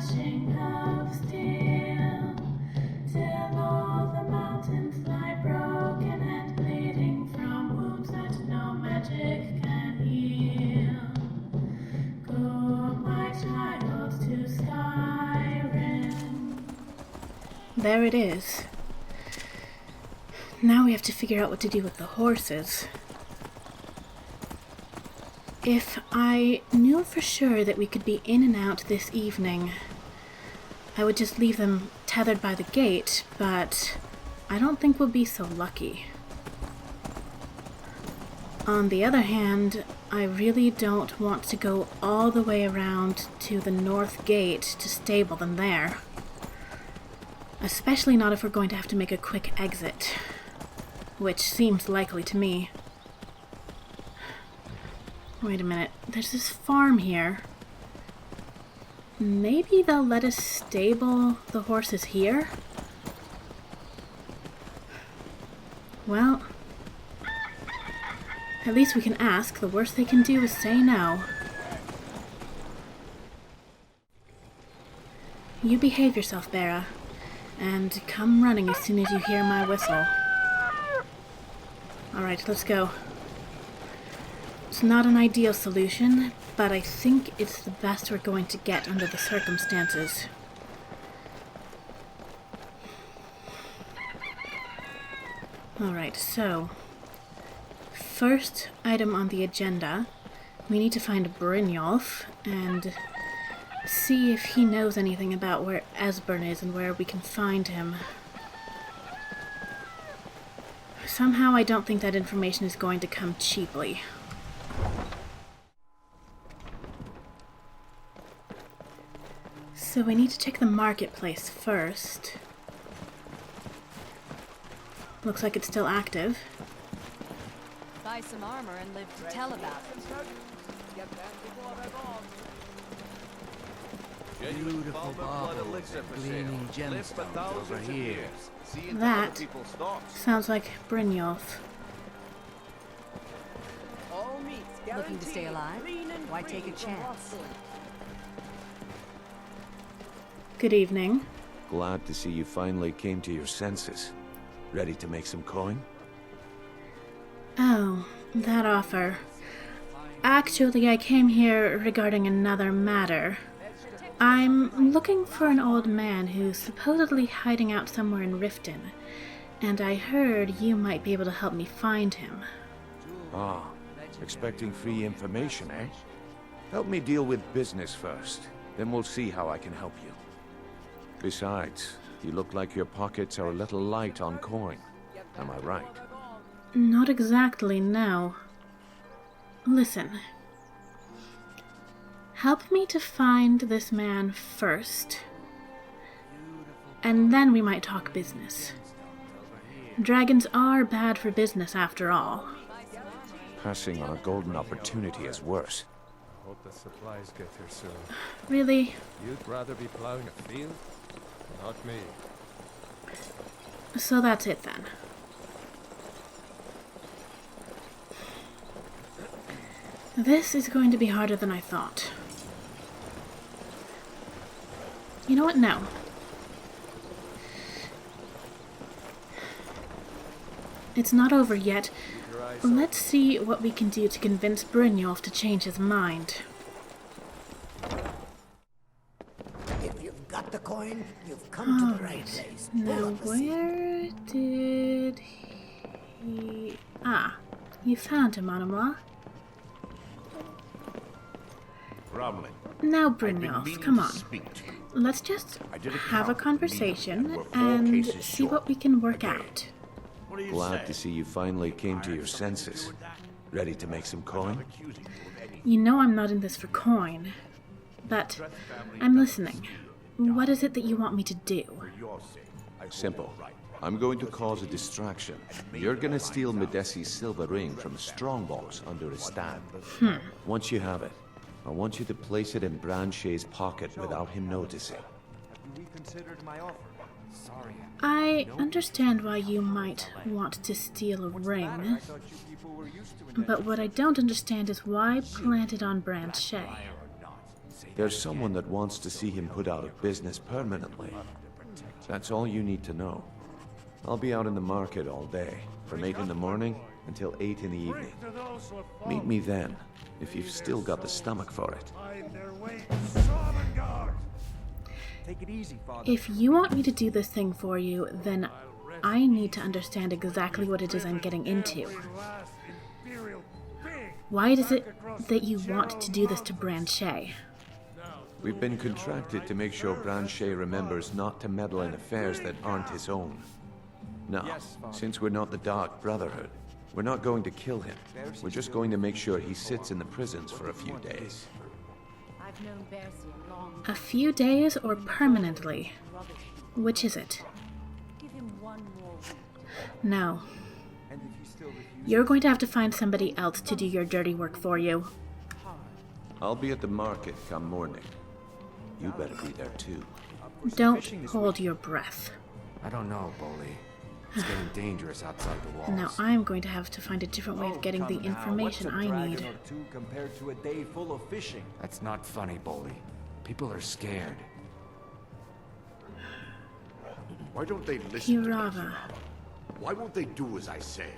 clashing of steel, till all the mountains lie broken and bleeding from wounds that no magic can heal. Go, my child, to Skyrim. There it is. Now we have to figure out what to do with the horses. If I knew for sure that we could be in and out this evening, I would just leave them tethered by the gate, but I don't think we'll be so lucky. On the other hand, I really don't want to go all the way around to the north gate to stable them there. Especially not if we're going to have to make a quick exit, which seems likely to me. Wait a minute, there's this farm here. Maybe they'll let us stable the horses here? Well, at least we can ask. The worst they can do is say no. You behave yourself, Bera, and come running as soon as you hear my whistle. Alright, let's go. It's not an ideal solution, but I think it's the best we're going to get under the circumstances. Alright, so first item on the agenda, we need to find Brynjolf and see if he knows anything about where Esbern is and where we can find him. Somehow I don't think that information is going to come cheaply. So we need to check the marketplace first. Looks like it's still active. Buy some armor and live to tell about it. Beautiful baubles and gleaming gemstones over here. That sounds like Brynjolf. Looking to stay alive? Why take a chance? Good evening. Glad to see you finally came to your senses. Ready to make some coin? Oh, that offer. Actually, I came here regarding another matter. I'm looking for an old man who's supposedly hiding out somewhere in Riften, and I heard you might be able to help me find him. Ah, expecting free information, eh? Help me deal with business first, then we'll see how I can help you. Besides, you look like your pockets are a little light on coin. Am I right? Not exactly, no. Listen. Help me to find this man first, and then we might talk business. Dragons are bad for business after all. Passing on a golden opportunity is worse. Hope the supplies get here soon. Really? You'd rather be plowing a field? Not me. So that's it then. This is going to be harder than I thought. You know what? No. It's not over yet. Let's see what we can do to convince Brynjolf to change his mind. If you've got the coin, you've come to the right place. Now, where did he... Ah, you found him, Honorhall. Gromlin. Now, I've been Brynjolf, meaning come to on. speak to you. Let's just I did a have a count. conversation There were 4 and cases see short. what we can work Again. out. What do you Glad say? to see you finally came to your senses. Ready to make some coin? Accusing you of any You know I'm not in this for coin, but I'm listening. What is it that you want me to do? your sake. I hope Simple. you're right. I'm going to cause a distraction. You're gonna steal Medesi's silver ring from a strongbox under his stand. Once you have it, I want you to place it in Branche's pocket without him noticing. Reconsidered my offer. Sorry. I understand why you might want to steal a ring, I thought you people were used to it. but what I don't understand is why plant it on Branche. Liar or not, say There's someone that wants to see him put out of business permanently. That's all you need to know. I'll be out in the market all day, from 8 in the morning until 8 in the evening. Meet me then, if you've still got the stomach for it. Take it easy, Father. If you want me to do this thing for you, then I need to understand exactly what it is I'm getting into. Why is it that you want to do this to Branchet? We've been contracted to make sure Branchet remembers not to meddle in affairs that aren't his own. Now, since we're not the Dark Brotherhood, we're not going to kill him. We're just going to make sure he sits in the prisons for a few days. I've known Bercy a long A few days or permanently? Which is it? Give him one more week. No. And if you still refuse, You're going to have to find somebody else to do your dirty work for you. I'll be at the market come morning. You better be there too. Don't hold your breath. I don't know, Bolly. It's getting dangerous outside the walls. Now I'm going to have to find a different way of getting the information I need. Compared to a day full of fishing. That's not funny, Bolly. People are scared. Why don't they listen to me? Kirava. Why won't they do as I say?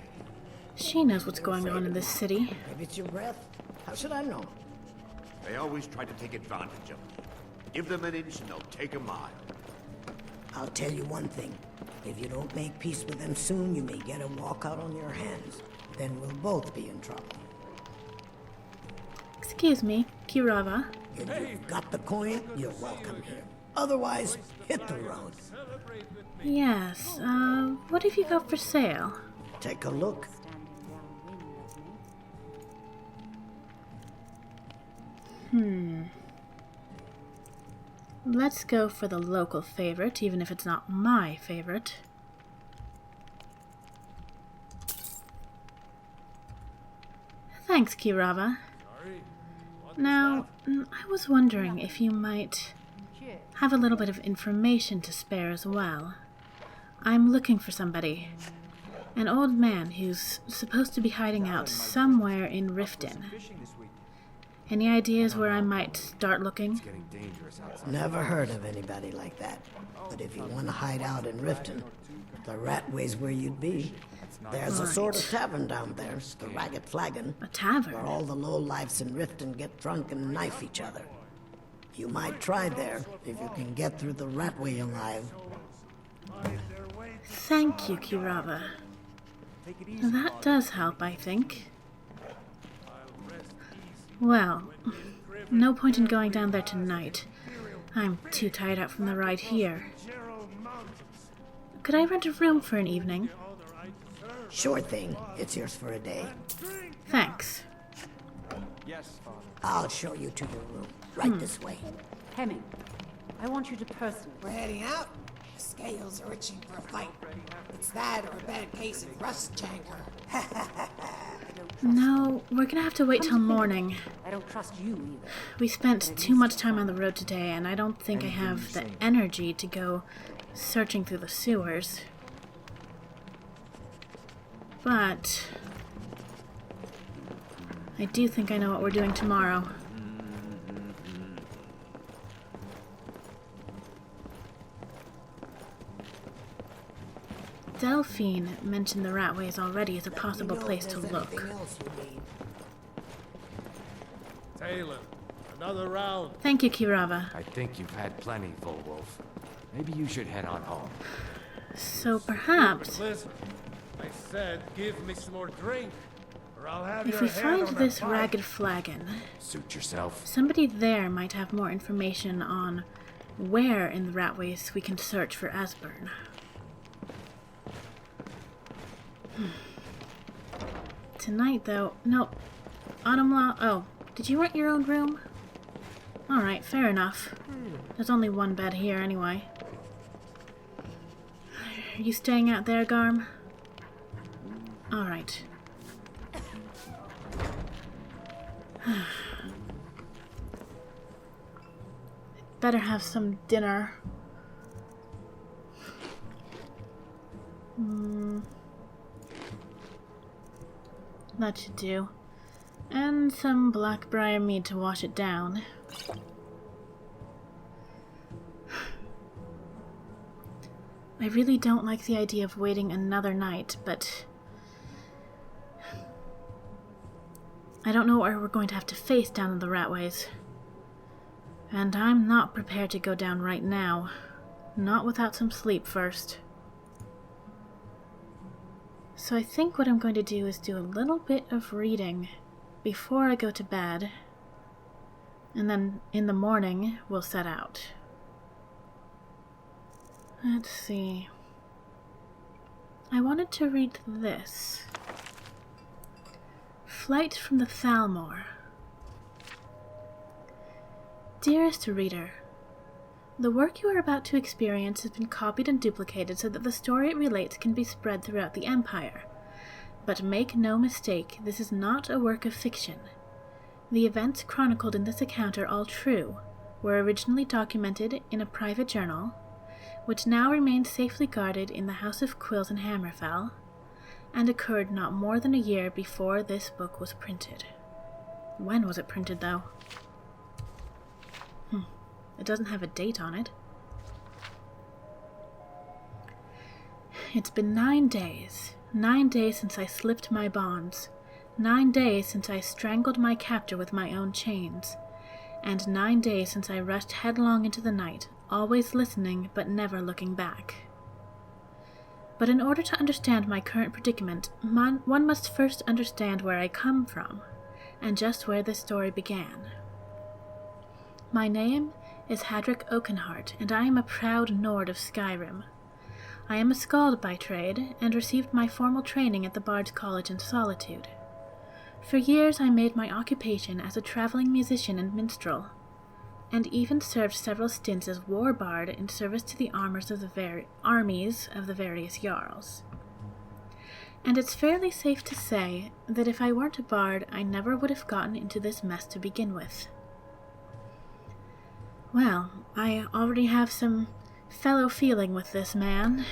She knows what's going on in this city. Maybe it's your breath. How should I know? They always try to take advantage of me. Give them an inch and they'll take a mile. I'll tell you one thing. If you don't make peace with them soon, you may get a walkout on your hands. Then we'll both be in trouble. Excuse me, Kirava. If you've got the coin, you're welcome here. Otherwise, hit the road. Yes, what have you got for sale? Take a look. Let's go for the local favorite, even if it's not my favorite. Thanks, Kirava. Now, I was wondering if you might have a little bit of information to spare as well. I'm looking for somebody. An old man who's supposed to be hiding out somewhere in Riften. Any ideas where I might start looking? Getting dangerous outside. Never heard of anybody like that. But if you want to hide out in Riften, the Ratway's where you'd be. There's a sort of tavern down there, the Ragged Flagon, A tavern? where all the lowlifes in Riften get drunk and knife each other. You might try there if you can get through the Ratway alive. Thank you, Kirava. That does help, I think. Well, no point in going down there tonight. I'm too tired out from the ride here. Could I rent a room for an evening? Sure thing. It's yours for a day. Thanks. Yes, Father. I'll show you to your room. Right this way. Hemming, I want you to personally. We're heading out. The scales are itching for a fight. It's that or a bad case of rust janker. No, we're gonna have to wait till morning. I don't trust you either. We spent too much time on the road today, and I don't think I have the energy to go searching through the sewers. But I do think I know what we're doing tomorrow. Delphine mentioned the Ratways already as a possible place to look. Anything else you need? Taylor, another round. Thank you, Kirava. I think you've had plenty, Full Wolf. Maybe you should head on home. So perhaps, Listen, I said give me some more drink, or I'll have if your we head find on a this pike. Ragged Flagon, Suit yourself. somebody there might have more information on where in the Ratways we can search for Esbern. Tonight, though, no. Autumn Law. Oh, did you rent your own room? Alright, fair enough. There's only one bed here, anyway. Are you staying out there, Garm? Alright. Better have some dinner. That should do. And some Blackbriar mead to wash it down. I really don't like the idea of waiting another night, but I don't know what we're going to have to face down in the Ratways. And I'm not prepared to go down right now. Not without some sleep first. So I think what I'm going to do is do a little bit of reading before I go to bed. And then in the morning, we'll set out. Let's see. I wanted to read this. Flight from the Thalmor. Dearest reader, the work you are about to experience has been copied and duplicated so that the story it relates can be spread throughout the Empire. But make no mistake, this is not a work of fiction. The events chronicled in this account are all true, were originally documented in a private journal, which now remains safely guarded in the House of Quills in Hammerfell, and occurred not more than a year before this book was printed. When was it printed, though? It doesn't have a date on it. It's been 9 days. 9 days since I slipped my bonds. 9 days since I strangled my captor with my own chains. And 9 days since I rushed headlong into the night, always listening but never looking back. But in order to understand my current predicament, one must first understand where I come from, and just where this story began. My name is Hadric Oakenheart, and I am a proud Nord of Skyrim. I am a skald by trade, and received my formal training at the Bard's College in Solitude. For years I made my occupation as a traveling musician and minstrel, and even served several stints as war bard in service to the armies of the various jarls. And it's fairly safe to say that if I weren't a bard, I never would have gotten into this mess to begin with. Well, I already have some fellow feeling with this man.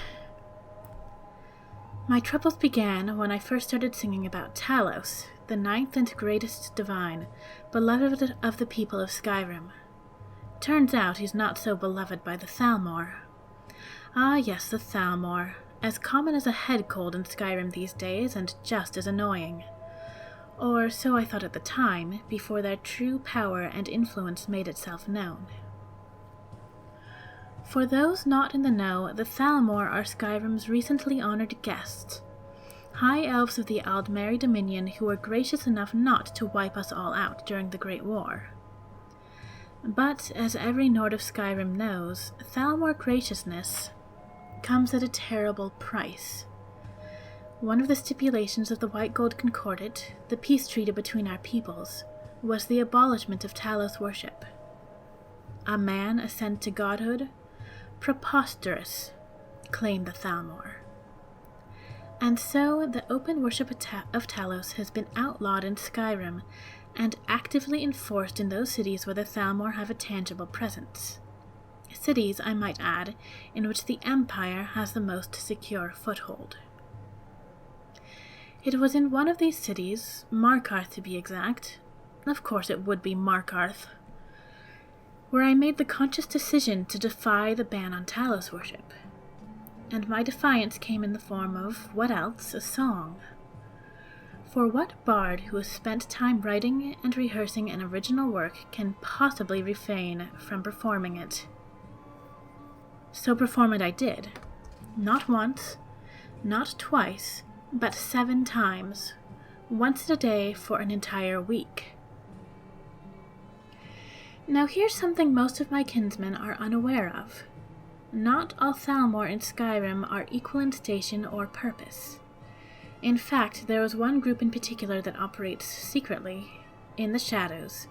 My troubles began when I first started singing about Talos, the 9th and greatest divine, beloved of the people of Skyrim. Turns out he's not so beloved by the Thalmor. Ah yes, the Thalmor, as common as a head cold in Skyrim these days, and just as annoying. Or so I thought at the time, before their true power and influence made itself known. For those not in the know, the Thalmor are Skyrim's recently honored guests, high elves of the Aldmeri Dominion who were gracious enough not to wipe us all out during the Great War. But, as every Nord of Skyrim knows, Thalmor graciousness comes at a terrible price. One of the stipulations of the White Gold Concordat, the peace treaty between our peoples, was the abolishment of Talos worship. A man ascend to godhood? Preposterous, claimed the Thalmor. And so the open worship of Talos has been outlawed in Skyrim and actively enforced in those cities where the Thalmor have a tangible presence. Cities, I might add, in which the Empire has the most secure foothold. It was in one of these cities, Markarth to be exact, of course it would be Markarth, where I made the conscious decision to defy the ban on Talos worship. And my defiance came in the form of, what else, a song. For what bard who has spent time writing and rehearsing an original work can possibly refrain from performing it? So perform it I did. Not once, not twice, but 7 times, once a day for an entire week. Now here's something most of my kinsmen are unaware of. Not all Thalmor in Skyrim are equal in station or purpose. In fact, there is one group in particular that operates secretly, in the shadows,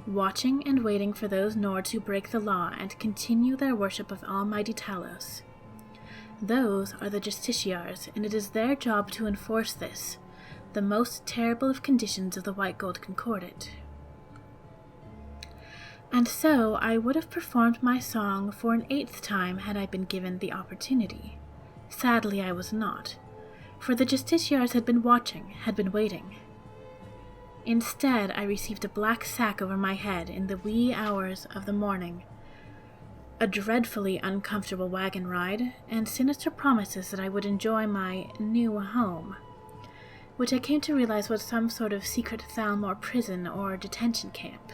watching and waiting for those Nords who break the law and continue their worship of Almighty Talos. Those are the Justiciars, and it is their job to enforce this, the most terrible of conditions of the White Gold Concordat. And so I would have performed my song for an 8th time had I been given the opportunity. Sadly, I was not, for the Justiciars had been watching, had been waiting. Instead, I received a black sack over my head in the wee hours of the morning, a dreadfully uncomfortable wagon ride, and sinister promises that I would enjoy my new home, which I came to realize was some sort of secret Thalmor prison or detention camp,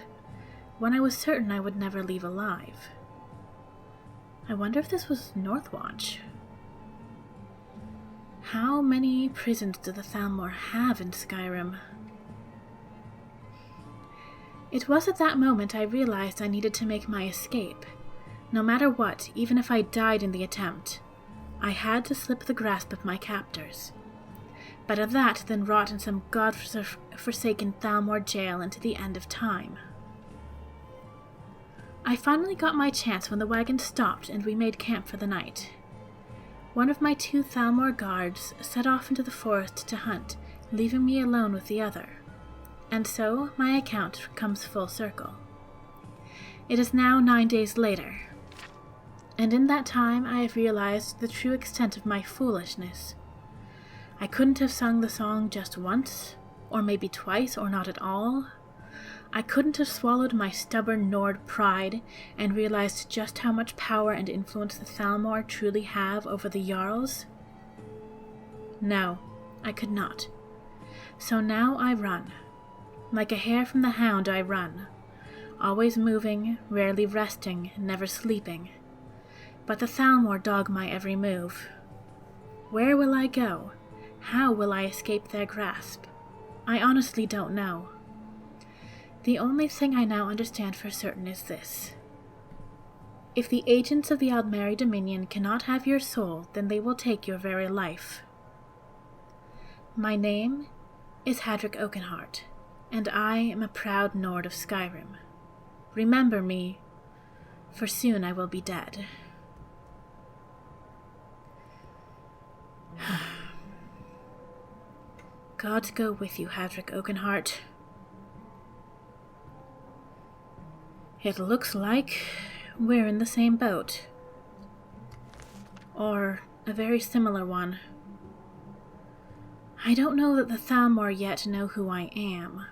when I was certain I would never leave alive. I wonder if this was Northwatch. How many prisons do the Thalmor have in Skyrim? It was at that moment I realized I needed to make my escape. No matter what, even if I died in the attempt, I had to slip the grasp of my captors. Better that than rot in some god-forsaken Thalmor jail into the end of time. I finally got my chance when the wagon stopped and we made camp for the night. One of my 2 Thalmor guards set off into the forest to hunt, leaving me alone with the other. And so my account comes full circle. It is now 9 days later, and in that time I have realized the true extent of my foolishness. I couldn't have sung the song just once, or maybe twice, or not at all. I couldn't have swallowed my stubborn Nord pride and realized just how much power and influence the Thalmor truly have over the Jarls. No, I could not. So now I run. Like a hare from the hound I run, always moving, rarely resting, never sleeping. But the Thalmor dog my every move. Where will I go? How will I escape their grasp? I honestly don't know. The only thing I now understand for certain is this. If the agents of the Aldmeri Dominion cannot have your soul, then they will take your very life. My name is Hadric Oakenheart, and I am a proud Nord of Skyrim. Remember me, for soon I will be dead. God go with you, Hadric Oakenheart. It looks like we're in the same boat. Or a very similar one. I don't know that the Thalmor yet know who I am.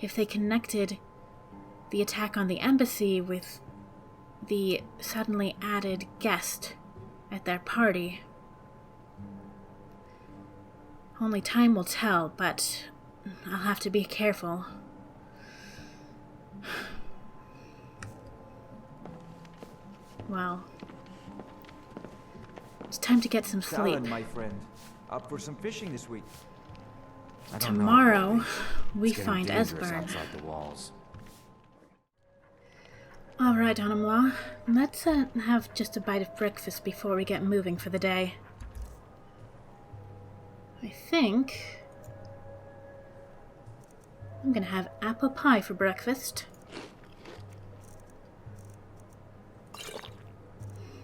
If they connected the attack on the embassy with the suddenly added guest at their party. Only time will tell, but I'll have to be careful. Well, it's time to get some sleep. Talon, my friend, up for some fishing this week. Tomorrow, we find Esbern. outside the walls. Alright, Honorhall, let's have just a bite of breakfast before we get moving for the day. I think I'm gonna have apple pie for breakfast.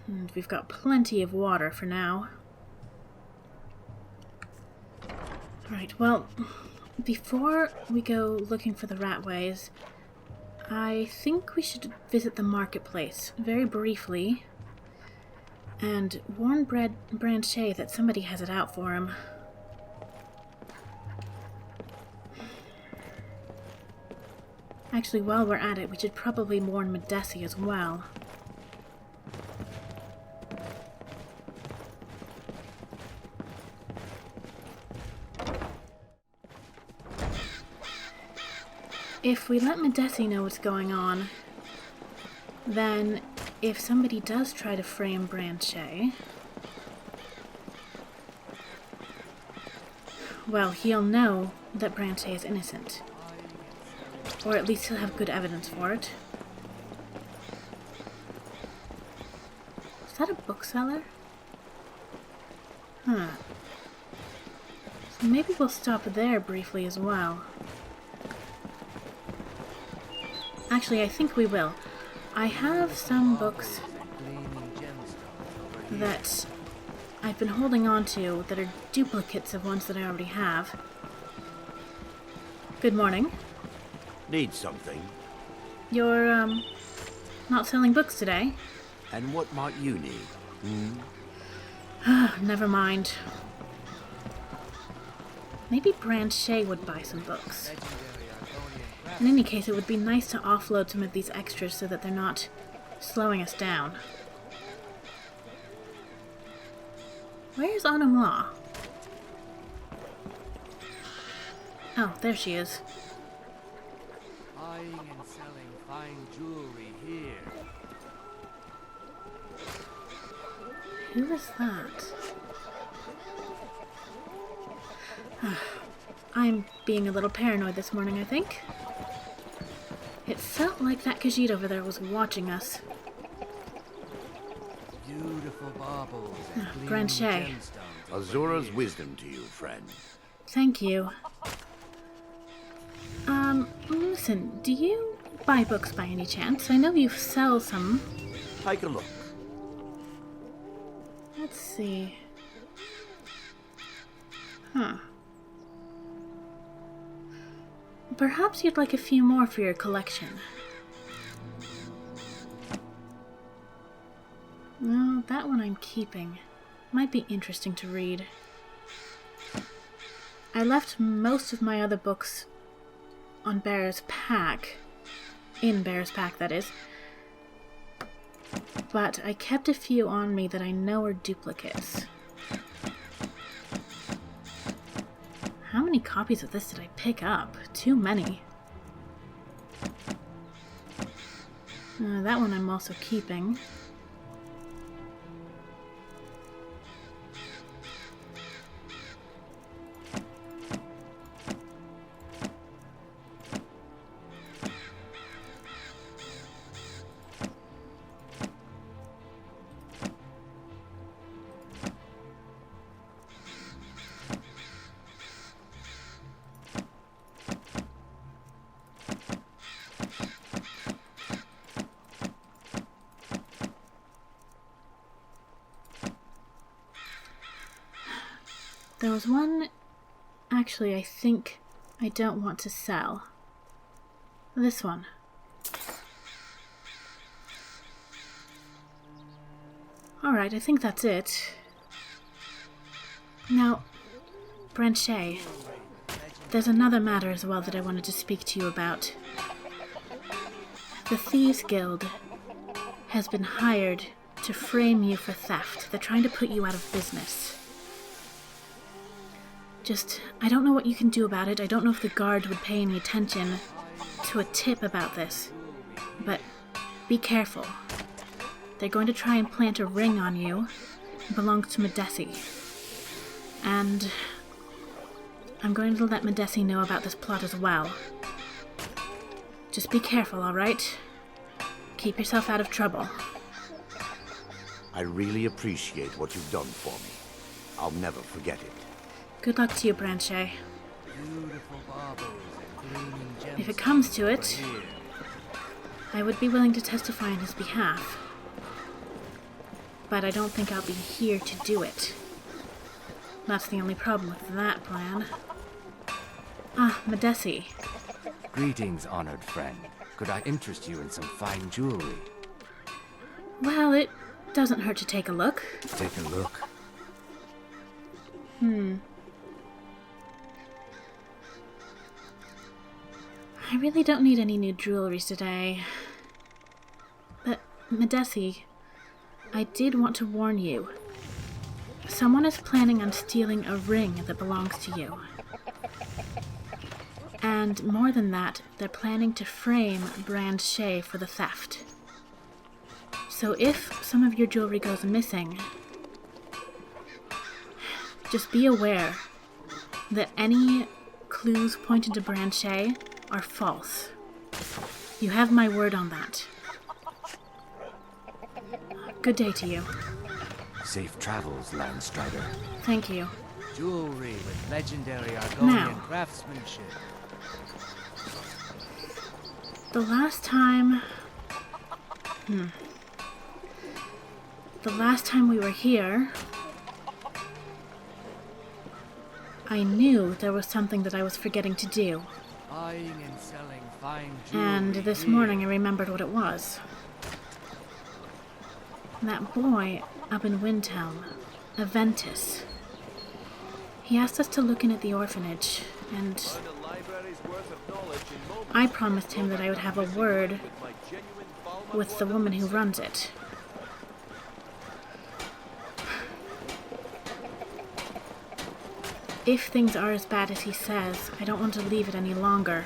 And we've got plenty of water for now. Right, well, before we go looking for the Ratways, I think we should visit the marketplace very briefly and warn Branche that somebody has it out for him. Actually, while we're at it, we should probably warn Madesi as well. If we let Madesi know what's going on, then if somebody does try to frame Branche, well, he'll know that Branche is innocent. Or at least he'll have good evidence for it. Is that a bookseller? Huh. So maybe we'll stop there briefly as well. Actually, I think we will. I have some books that I've been holding on to that are duplicates of ones that I already have. Good morning. Need something? You're, not selling books today? And what might you need? Never mind. Maybe Branche would buy some books. In any case, it would be nice to offload some of these extras so that they're not slowing us down. Where's Honorhall? Oh, there she is. Buying and selling fine jewelry here. Who is that? I'm being a little paranoid this morning, I think. It felt like that Khajiit over there was watching us. Beautiful baubles and gleaming Branchet. gemstones. Azura's wisdom to you, friend. Thank you. Listen, do you buy books by any chance? I know you sell some. Take a look. Let's see. Huh. Perhaps you'd like a few more for your collection. No, that one I'm keeping. Might be interesting to read. I left most of my other books on Bear's Pack. In Bear's Pack, that is. But I kept a few on me that I know are duplicates. How many copies of this did I pick up? Too many. That one I'm also keeping. There was one, actually, I think I don't want to sell. This one. Alright, I think that's it. Now, Branchet, there's another matter as well that I wanted to speak to you about. The Thieves Guild has been hired to frame you for theft. They're trying to put you out of business. I don't know what you can do about it. I don't know if the guard would pay any attention to a tip about this. But be careful. They're going to try and plant a ring on you. It belongs to Madesi. And I'm going to let Madesi know about this plot as well. Just be careful, alright? Keep yourself out of trouble. I really appreciate what you've done for me. I'll never forget it. Good luck to you, Branchet. Beautiful baubles and gleaming gemstones. If it comes to it, here. I would be willing to testify on his behalf. But I don't think I'll be here to do it. That's the only problem with that plan. Ah, Madesi. Greetings, honored friend. Could I interest you in some fine jewelry? Well, it doesn't hurt to take a look. Take a look. I really don't need any new jewelry today. But, Madesi, I did want to warn you. Someone is planning on stealing a ring that belongs to you. And more than that, they're planning to frame Branchet for the theft. So if some of your jewelry goes missing, just be aware that any clues pointing to Branchet are false. You have my word on that. Good day to you. Safe travels, Landstrider. Thank you. Jewelry with legendary Argonian Now. craftsmanship. The last time we were here, I knew there was something that I was forgetting to do. Buying and selling fine jewelry. And this here. morning I remembered what it was. That boy up in Windhelm, Aventus. He asked us to look in at the orphanage, and I promised him that I would have a word with the woman who runs it. If things are as bad as he says, I don't want to leave it any longer.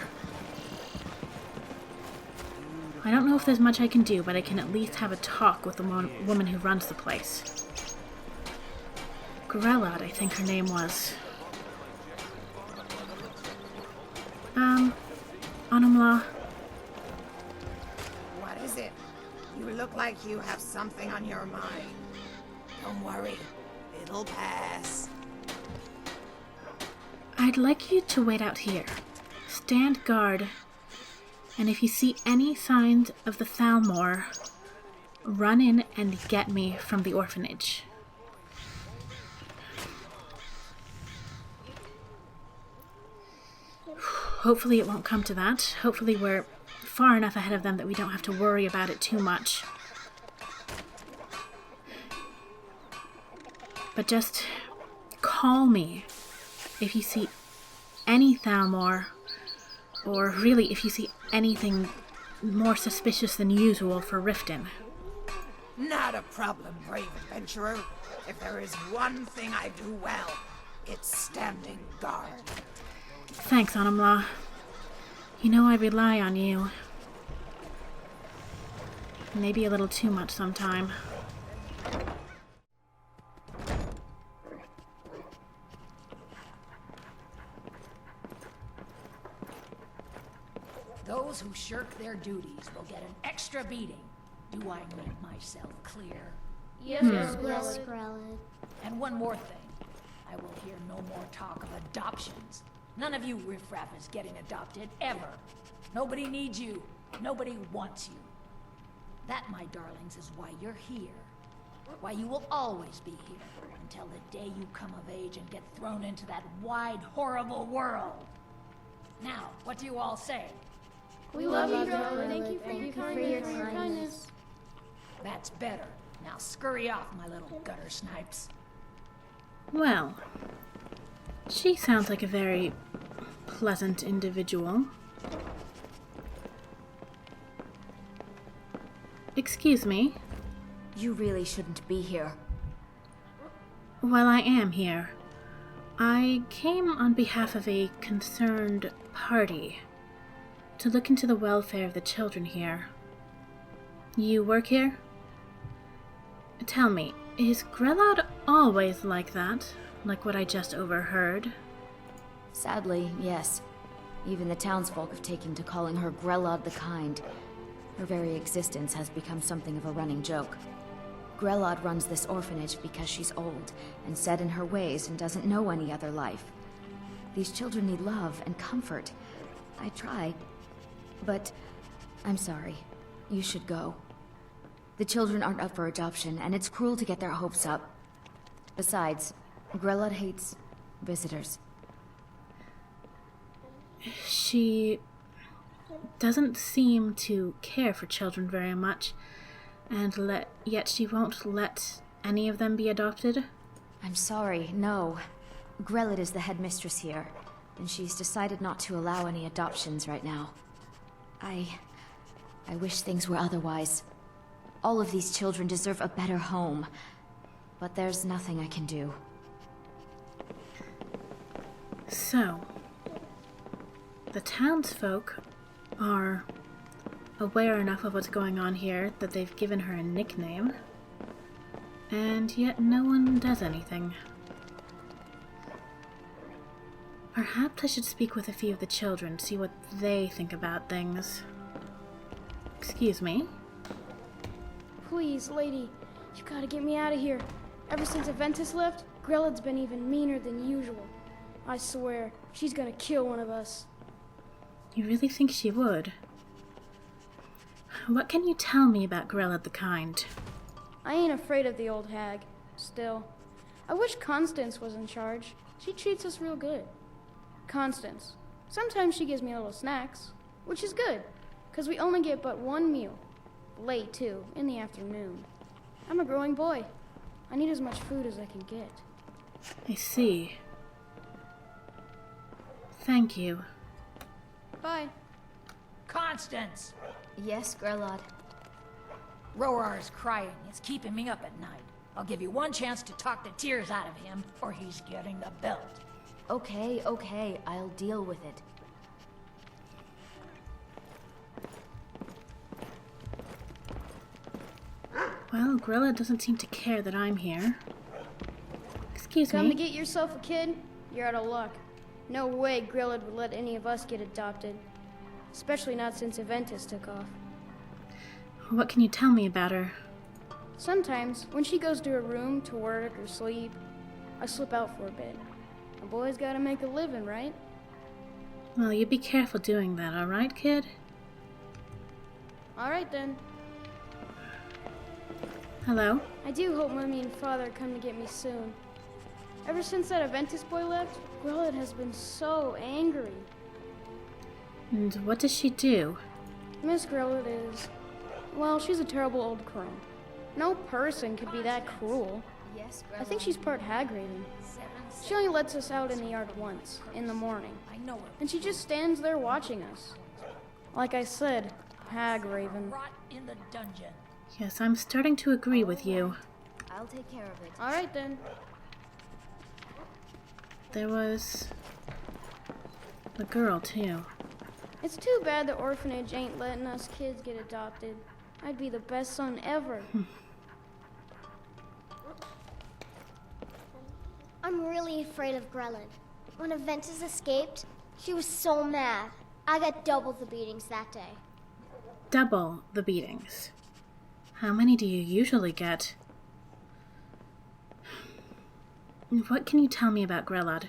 I don't know if there's much I can do, but I can at least have a talk with the woman who runs the place. Grelod, I think her name was. Honorhall. What is it? You look like you have something on your mind. Don't worry, it'll pass. I'd like you to wait out here. Stand guard, and if you see any signs of the Thalmor, run in and get me from the orphanage. Hopefully it won't come to that. Hopefully we're far enough ahead of them that we don't have to worry about it too much. But just call me if you see any Thalmor, or really if you see anything more suspicious than usual for Riften. Not a problem, brave adventurer. If there is one thing I do well, it's standing guard. Thanks, Honorhall. You know I rely on you. Maybe a little too much sometime. Those who shirk their duties will get an extra beating. Do I make myself clear? Yes, Grelod. And one more thing. I will hear no more talk of adoptions. None of you riffraff is getting adopted, ever. Nobody needs you. Nobody wants you. That, my darlings, is why you're here. Why you will always be here, until the day you come of age and get thrown into that wide, horrible world. Now, what do you all say? We love you, Grelod. Thank you for your kindness. That's better. Now scurry off, my little gutter snipes. Well, she sounds like a very pleasant individual. Excuse me. You really shouldn't be here. Well, I am here. I came on behalf of a concerned party to look into the welfare of the children here. You work here? Tell me, is Grelod always like that? Like what I just overheard? Sadly, yes. Even the townsfolk have taken to calling her Grelod the Kind. Her very existence has become something of a running joke. Grelod runs this orphanage because she's old and set in her ways and doesn't know any other life. These children need love and comfort. I tried, but I'm sorry. You should go. The children aren't up for adoption, and it's cruel to get their hopes up. Besides, Grelod hates visitors. She doesn't seem to care for children very much, and yet she won't let any of them be adopted? I'm sorry, no. Grelod is the headmistress here, and she's decided not to allow any adoptions right now. I wish things were otherwise. All of these children deserve a better home, but there's nothing I can do. So, the townsfolk are aware enough of what's going on here that they've given her a nickname, and yet no one does anything. Perhaps I should speak with a few of the children, see what they think about things. Excuse me? Please, lady, you gotta get me out of here. Ever since Aventus left, Grelod's been even meaner than usual. I swear, she's gonna kill one of us. You really think she would? What can you tell me about Grelod the Kind? I ain't afraid of the old hag. Still, I wish Constance was in charge. She treats us real good. Constance. Sometimes she gives me little snacks, which is good, because we only get but one meal. Late, too, in the afternoon. I'm a growing boy. I need as much food as I can get. I see. Thank you. Bye. Constance! Yes, Grelod. Rorar's crying. It's keeping me up at night. I'll give you one chance to talk the tears out of him, or he's getting the belt. Okay, okay, I'll deal with it. Well, Grilla doesn't seem to care that I'm here. Excuse Come me. to get yourself a kid? You're out of luck. No way Grillad would let any of us get adopted. Especially not since Aventus took off. What can you tell me about her? Sometimes, when she goes to her room to work or sleep, I slip out for a bit. A boy's gotta make a living, right? Well, you be careful doing that, alright, kid? Alright then. Hello? I do hope Mummy and Father come to get me soon. Ever since that Aventus boy left, Grillad has been so angry. And what does she do? Miss Grillad is... well, she's a terrible old crone. No person could be that cruel. Yes, I think she's part hag-raven. She only lets us out in the yard once, in the morning. And she just stands there watching us. Like I said, hag-raven. Rot in the dungeon. Yes, I'm starting to agree with you. I'll take care of it. Alright then. There was... the girl, too. It's too bad the orphanage ain't letting us kids get adopted. I'd be the best son ever. I'm really afraid of Grellin. When Aventus escaped, she was so mad. I got double the beatings that day. Double the beatings. How many do you usually get? What can you tell me about Grellad?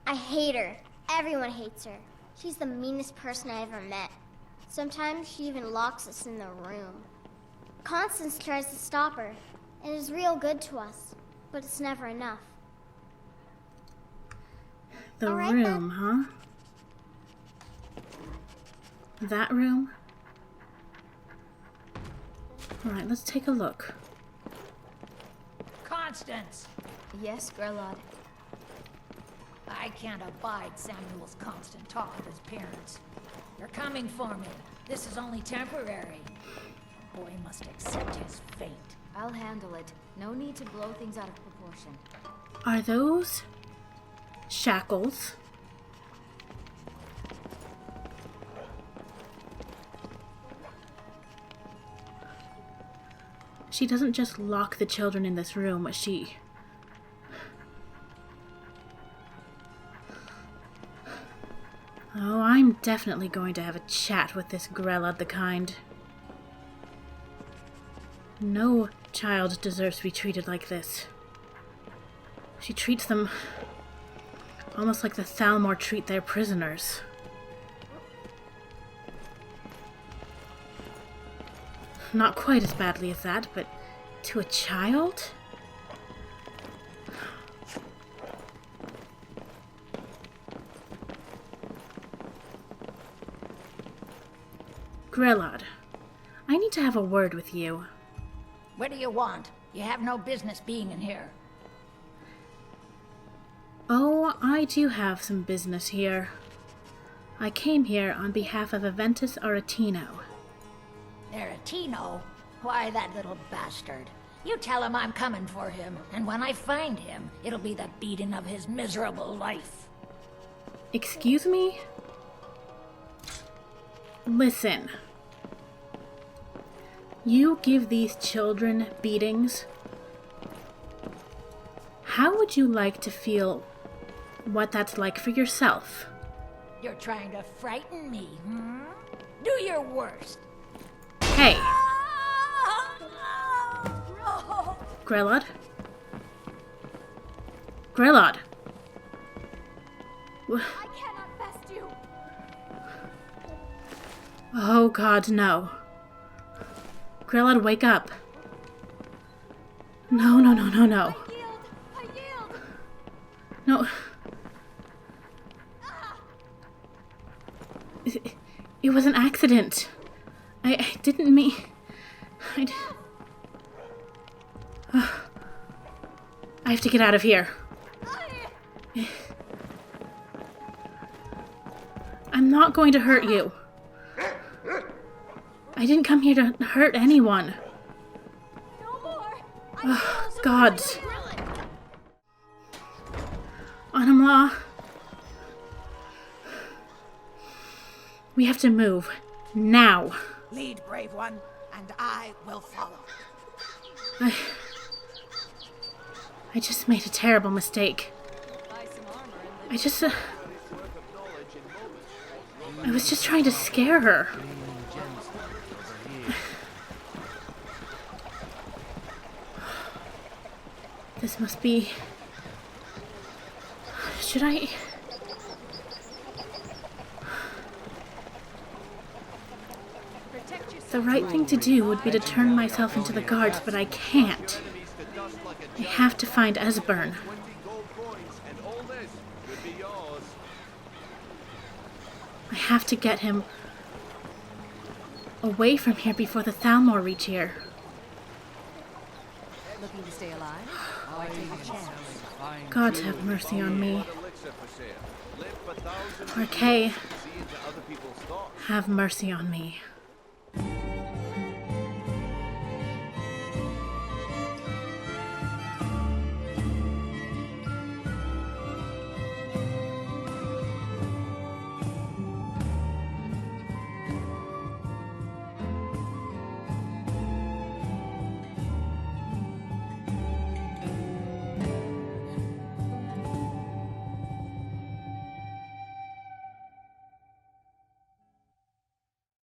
I hate her. Everyone hates her. She's the meanest person I ever met. Sometimes she even locks us in the room. Constance tries to stop her, and is real good to us, but it's never enough. The All right, room, huh? That room? Alright, let's take a look. Constance! Yes, Grillad. I can't abide Samuel's constant talk of his parents. They're coming for me. This is only temporary. The boy must accept his fate. I'll handle it. No need to blow things out of proportion. Are those shackles? She doesn't just lock the children in this room, she... Oh, I'm definitely going to have a chat with this Grellad the Kind. No child deserves to be treated like this. She treats them almost like the Thalmor treat their prisoners. Not quite as badly as that, but to a child? Grellad, I need to have a word with you. What do you want? You have no business being in here. Oh, I do have some business here. I came here on behalf of Aventus Aretino. Aretino? Why, that little bastard. You tell him I'm coming for him, and when I find him, it'll be the beating of his miserable life. Excuse me? Listen. You give these children beatings? How would you like to feel what that's like for yourself? You're trying to frighten me, hmm? Do your worst. Hey! Grellad? Grellad! I cannot best you. Oh God, no. Grellad, wake up. No, no, no, no, no. I yield. No. It was an accident. I didn't mean... I have to get out of here. I'm not going to hurt you. I didn't come here to hurt anyone. Oh, God. Honorhall. We have to move. Now. Lead, brave one, and I will follow. I just made a terrible mistake. I was just trying to scare her. This must be... Should I... The right thing to do would be to turn myself into the guards, but I can't. I have to find Esbern. I have to get him away from here before the Thalmor reach here. Looking to stay alive? Why take a chance? God have mercy on me. Or Kay, have mercy on me.